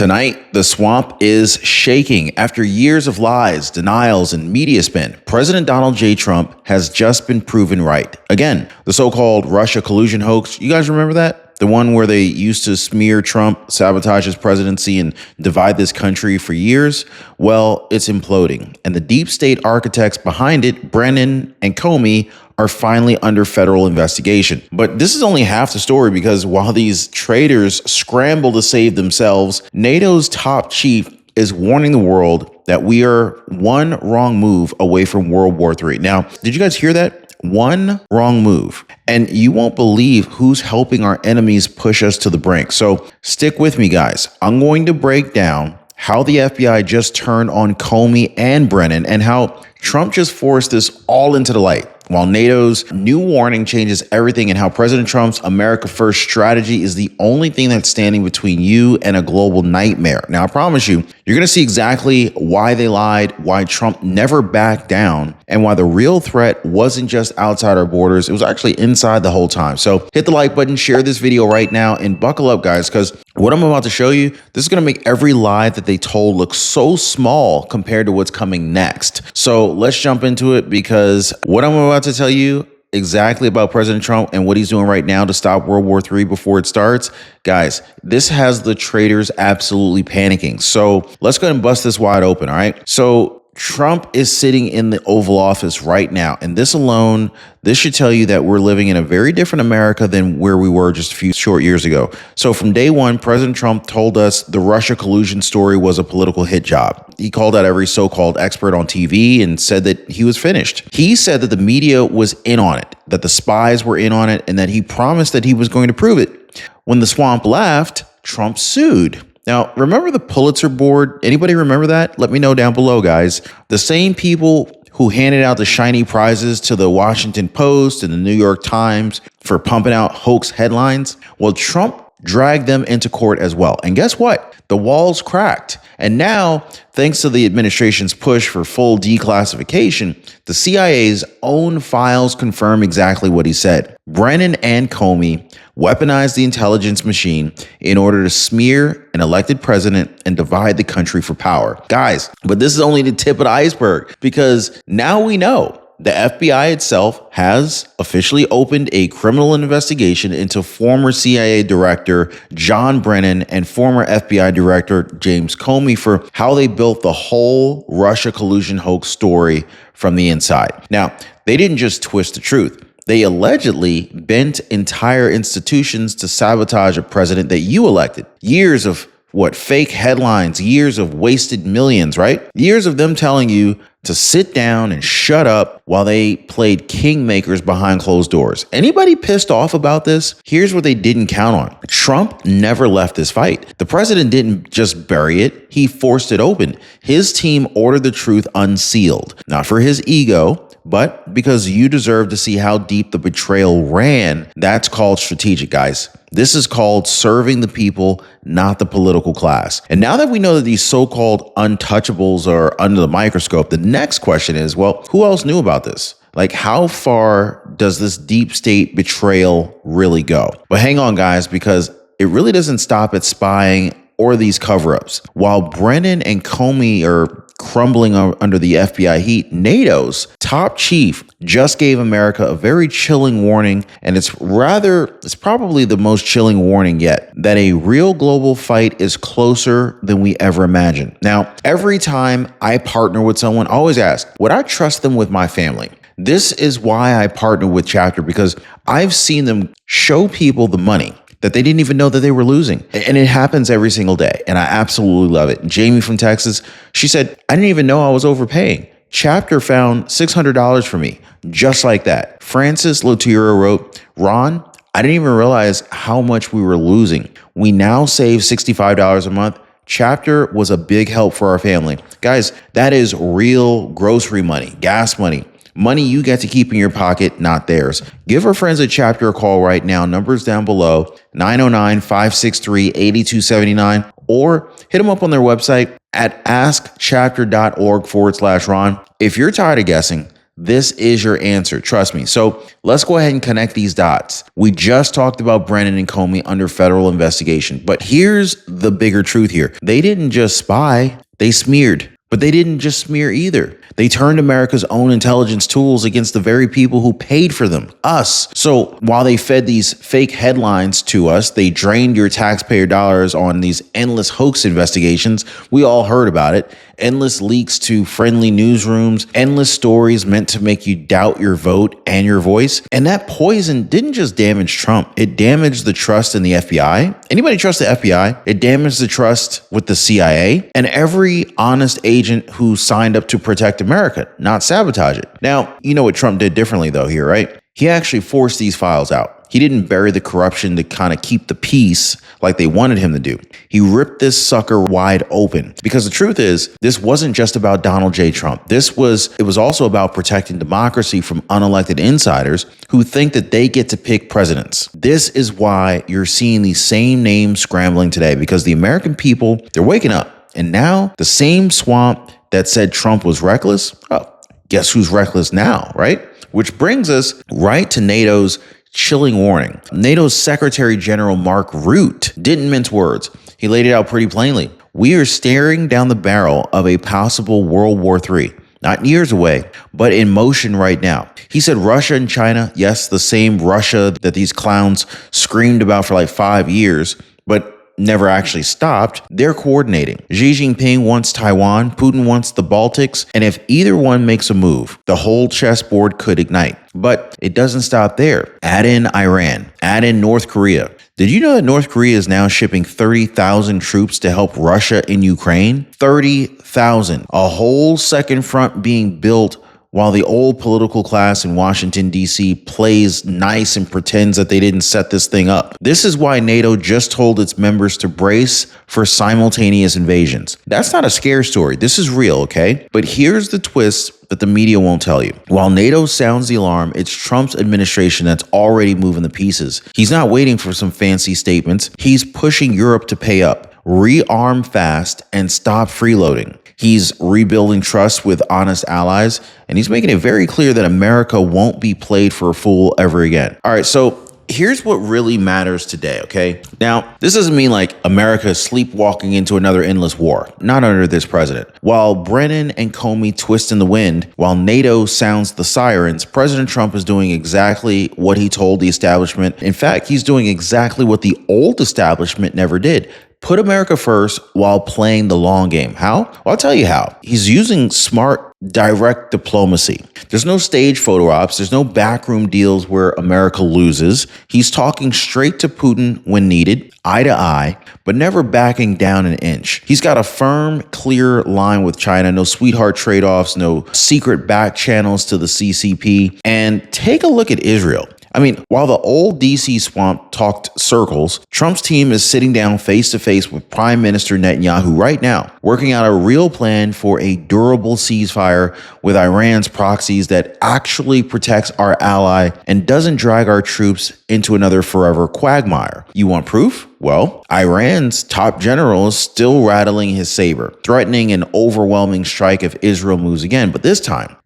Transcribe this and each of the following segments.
Tonight, the swamp is shaking. After years of lies, denials, and media spin, President Donald J. Trump has just been proven right. Again, the so-called Russia collusion hoax, you guys remember that? The one where they used to smear Trump, sabotage his presidency, and divide this country for years? Well, it's imploding. And the deep state architects behind it, Brennan and Comey, are finally under federal investigation. But this is only half the story, because while these traitors scramble to save themselves, NATO's top chief is warning the world that we are one wrong move away from World War III. Now, did you guys hear that? One wrong move. And you won't believe who's helping our enemies push us to the brink. So stick with me, guys. I'm going to break down how the FBI just turned on Comey and Brennan, and how Trump just forced this all into the light, while NATO's new warning changes everything, and how President Trump's America First strategy is the only thing that's standing between you and a global nightmare. Now, I promise you, you're going to see exactly why they lied, why Trump never backed down, and why the real threat wasn't just outside our borders, it was actually inside the whole time. So hit the like button, share this video right now, and buckle up, guys, because what I'm about to show you, this is going to make every lie that they told look so small compared to what's coming next. So let's jump into it, because what I'm about to tell you exactly about President Trump and what he's doing right now to stop World War III before it starts, guys, this has the traitors absolutely panicking. So let's go ahead and bust this wide open. All right. So Trump is sitting in the Oval Office right now, and this alone, this should tell you that we're living in a very different America than where we were just a few short years ago. So from day one, President Trump told us the Russia collusion story was a political hit job. He called out every so-called expert on TV and said that he was finished. He said that the media was in on it, that the spies were in on it, and that he promised that he was going to prove it. When the swamp laughed, Trump sued. Now, remember the Pulitzer board? Anybody remember that? Let me know down below, guys. The same people who handed out the shiny prizes to the Washington Post and the New York Times for pumping out hoax headlines. Well, Trump dragged them into court as well. And guess what? The walls cracked. And now, thanks to the administration's push for full declassification, the CIA's own files confirm exactly what he said. Brennan and Comey weaponized the intelligence machine in order to smear an elected president and divide the country for power. Guys, but this is only the tip of the iceberg, because now we know the FBI itself has officially opened a criminal investigation into former CIA Director John Brennan and former FBI Director James Comey for how they built the whole Russia collusion hoax story from the inside. Now, they didn't just twist the truth. They allegedly bent entire institutions to sabotage a president that you elected. Years of fake headlines, years of wasted millions, right? Years of them telling you to sit down and shut up while they played kingmakers behind closed doors. Anybody pissed off about this? Here's what they didn't count on. Trump never left this fight. The president didn't just bury it. He forced it open. His team ordered the truth unsealed, not for his ego, but because you deserve to see how deep the betrayal ran. That's called strategic, guys. This is called serving the people, not the political class. And now that we know that these so-called untouchables are under the microscope, the next question is, well, who else knew about this? Like, how far does this deep state betrayal really go? But hang on, guys, because it really doesn't stop at spying or these cover-ups. While Brennan and Comey are crumbling under the FBI heat, NATO's top chief just gave America a very chilling warning, and it's probably the most chilling warning yet, that a real global fight is closer than we ever imagined. Now, every time I partner with someone, I always ask, would I trust them with my family? This is why I partner with Chapter, because I've seen them show people the money that they didn't even know that they were losing. And it happens every single day. And I absolutely love it. Jamie from Texas, she said, I didn't even know I was overpaying. Chapter found $600 for me, just like that. Francis Lotira wrote, Ron, I didn't even realize how much we were losing. We now save $65 a month. Chapter was a big help for our family. Guys, that is real grocery money, gas money. Money you get to keep in your pocket, not theirs. Give our friends at Chapter a call right now. Numbers down below, 909-563-8279, or hit them up on their website at askchapter.org/Ron. If you're tired of guessing, This is your answer. Trust me. So let's go ahead and connect these dots. We just talked about Brennan and Comey under federal investigation, but here's the bigger truth here. They didn't just spy, they smeared. But they didn't just smear either. They turned America's own intelligence tools against the very people who paid for them, us. So while they fed these fake headlines to us, they drained your taxpayer dollars on these endless hoax investigations. We all heard about it. Endless leaks to friendly newsrooms, endless stories meant to make you doubt your vote and your voice. And that poison didn't just damage Trump. It damaged the trust in the FBI. Anybody trust the FBI? It damaged the trust with the CIA and every honest agent who signed up to protect America, not sabotage it. Now, you know what Trump did differently though here, right? He actually forced these files out. He didn't bury the corruption to kind of keep the peace like they wanted him to do. He ripped this sucker wide open because the truth is, this wasn't just about Donald J. Trump. It was also about protecting democracy from unelected insiders who think that they get to pick presidents. This is why you're seeing these same names scrambling today, because the American people, they're waking up. And now the same swamp that said Trump was reckless, oh, guess who's reckless now, right? Which brings us right to NATO's chilling warning. NATO's Secretary General Mark Rutte didn't mince words. He laid it out pretty plainly. We are staring down the barrel of a possible World War III, not years away, but in motion right now. He said Russia and China, yes, the same Russia that these clowns screamed about for like 5 years, but never actually stopped. They're coordinating. Xi Jinping wants Taiwan, Putin wants the Baltics, and if either one makes a move, the whole chessboard could ignite. But it doesn't stop there. Add in Iran, add in North Korea. Did you know that North Korea is now shipping 30,000 troops to help Russia in Ukraine? 30,000. A whole second front being built while the old political class in Washington, D.C. plays nice and pretends that they didn't set this thing up. This is why NATO just told its members to brace for simultaneous invasions. That's not a scare story. This is real, okay? But here's the twist that the media won't tell you. While NATO sounds the alarm, it's Trump's administration that's already moving the pieces. He's not waiting for some fancy statements. He's pushing Europe to pay up, rearm fast, and stop freeloading. He's rebuilding trust with honest allies, and he's making it very clear that America won't be played for a fool ever again. All right, so here's what really matters today, okay? Now, this doesn't mean like America is sleepwalking into another endless war. Not under this president. While Brennan and Comey twist in the wind, while NATO sounds the sirens, President Trump is doing exactly what he told the establishment. In fact, he's doing exactly what the old establishment never did. Put America first while playing the long game. How? Well, I'll tell you how. He's using smart, direct diplomacy. There's no stage photo ops. There's no backroom deals where America loses. He's talking straight to Putin when needed, eye to eye, but never backing down an inch. He's got a firm, clear line with China. No sweetheart trade-offs, no secret back channels to the CCP. And take a look at Israel. I mean, while the old DC swamp talked circles, Trump's team is sitting down face to face with Prime Minister Netanyahu right now, working out a real plan for a durable ceasefire with Iran's proxies that actually protects our ally and doesn't drag our troops into another forever quagmire. You want proof? Well, Iran's top general is still rattling his saber, threatening an overwhelming strike if Israel moves again. But this time,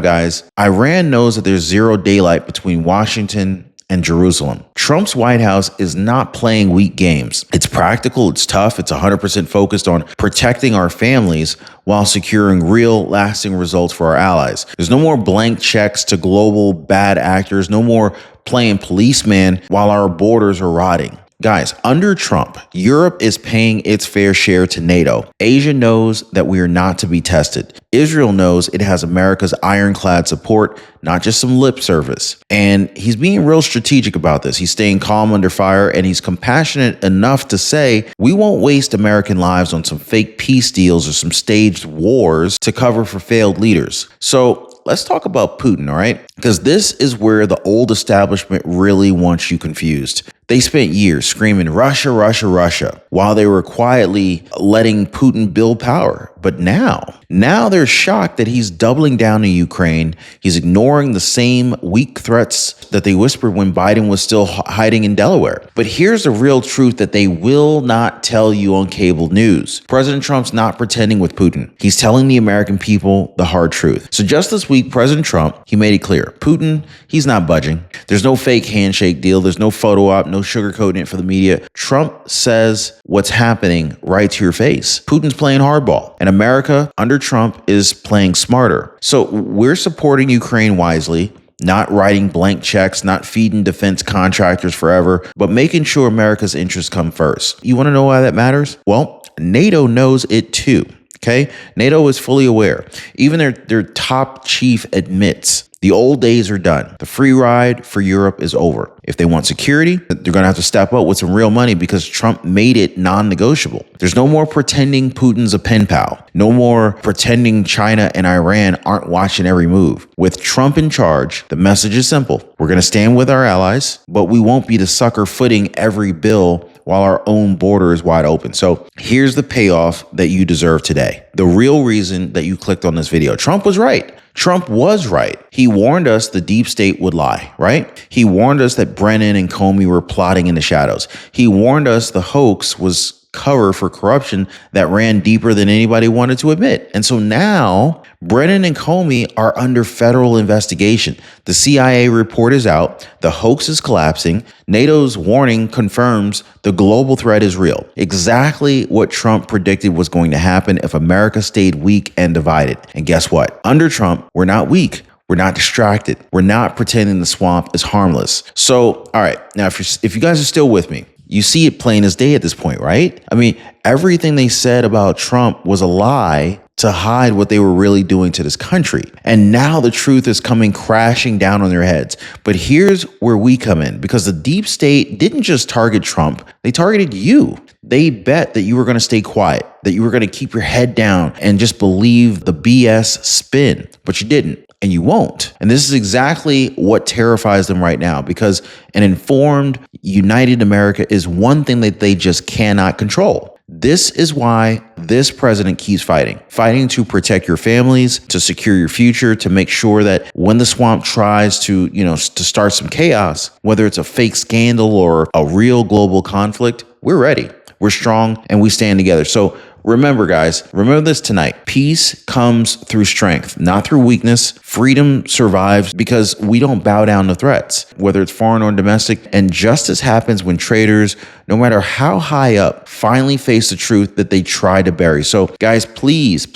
guys, Iran knows that there's zero daylight between Washington and Jerusalem. Trump's White House is not playing weak games. It's practical, it's tough, it's 100% focused on protecting our families while securing real, lasting results for our allies. There's no more blank checks to global bad actors, no more playing policeman while our borders are rotting. Guys, under Trump, Europe is paying its fair share to NATO. Asia knows that we are not to be tested. Israel knows it has America's ironclad support, not just some lip service. And he's being real strategic about this. He's staying calm under fire, and he's compassionate enough to say, we won't waste American lives on some fake peace deals or some staged wars to cover for failed leaders. So let's talk about Putin, all right? Because this is where the old establishment really wants you confused. They spent years screaming Russia, Russia, Russia, while they were quietly letting Putin build power. But now they're shocked that he's doubling down in Ukraine. He's ignoring the same weak threats that they whispered when Biden was still hiding in Delaware. But here's the real truth that they will not tell you on cable news. President Trump's not pretending with Putin. He's telling the American people the hard truth. So just this week, President Trump, he made it clear. Putin, he's not budging. There's no fake handshake deal. There's no photo op, no sugarcoating it for the media. Trump says what's happening right to your face. Putin's playing hardball, and America under Trump is playing smarter. So we're supporting Ukraine wisely, not writing blank checks, not feeding defense contractors forever, but making sure America's interests come first. You want to know why that matters? Well, NATO knows it too. Okay, NATO is fully aware. Even their top chief admits the old days are done. The free ride for Europe is over. If they want security, they're going to have to step up with some real money because Trump made it non-negotiable. There's no more pretending Putin's a pen pal. No more pretending China and Iran aren't watching every move. With Trump in charge, the message is simple. We're going to stand with our allies, but we won't be the sucker footing every bill while our own border is wide open. So here's the payoff that you deserve today. The real reason that you clicked on this video. Trump was right. Trump was right. He warned us the deep state would lie, right? He warned us that Brennan and Comey were plotting in the shadows. He warned us the hoax was cover for corruption that ran deeper than anybody wanted to admit. And so now Brennan and Comey are under federal investigation. The CIA report is out. The hoax is collapsing. NATO's warning confirms the global threat is real. Exactly what Trump predicted was going to happen if America stayed weak and divided. And guess what? Under Trump, we're not weak. We're not distracted. We're not pretending the swamp is harmless. So, all right. Now, if you guys are still with me, you see it plain as day at this point, right? I mean, everything they said about Trump was a lie to hide what they were really doing to this country. And now the truth is coming crashing down on their heads. But here's where we come in, because the deep state didn't just target Trump, they targeted you. They bet that you were going to stay quiet, that you were going to keep your head down and just believe the BS spin, but you didn't. And you won't. And this is exactly what terrifies them right now, because an informed, united America is one thing that they just cannot control. This is why this president keeps fighting to protect your families, to secure your future, to make sure that when the swamp tries to start some chaos, whether it's a fake scandal or a real global conflict, we're ready. We're strong and we stand together. So remember, guys, remember this tonight. Peace comes through strength, not through weakness. Freedom survives because we don't bow down to threats, whether it's foreign or domestic. And justice happens when traitors, no matter how high up, finally face the truth that they try to bury. So, guys, please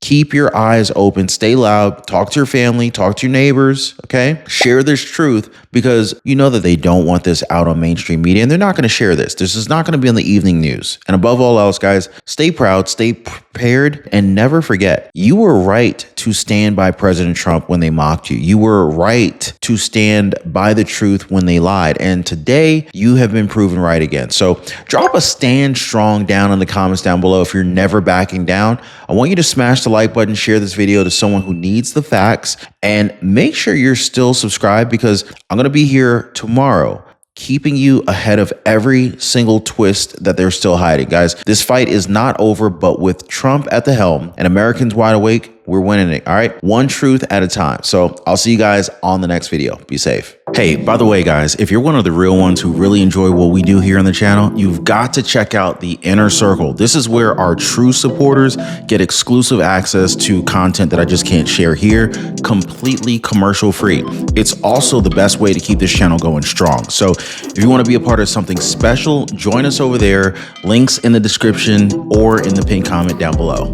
keep your eyes open. Stay loud. Talk to your family. Talk to your neighbors. Okay? Share this truth, because you know that they don't want this out on mainstream media, and they're not going to share this. This is not going to be on the evening news. And above all else, guys, stay proud, stay prepared, and never forget, you were right to stand by President Trump when they mocked you. You were right to stand by the truth when they lied. And today, you have been proven right again. So drop a stand strong down in the comments down below if you're never backing down. I want you to smash the like button, share this video to someone who needs the facts, and make sure you're still subscribed, because I'm going to be here tomorrow keeping you ahead of every single twist that they're still hiding. Guys, this fight is not over, but with Trump at the helm and Americans wide awake, we're winning it. All right. One truth at a time. So I'll see you guys on the next video. Be safe. Hey, by the way, guys, if you're one of the real ones who really enjoy what we do here on the channel, you've got to check out the Inner Circle. This is where our true supporters get exclusive access to content that I just can't share here, completely commercial free. It's also the best way to keep this channel going strong. So if you want to be a part of something special, join us over there. Links in the description or in the pinned comment down below.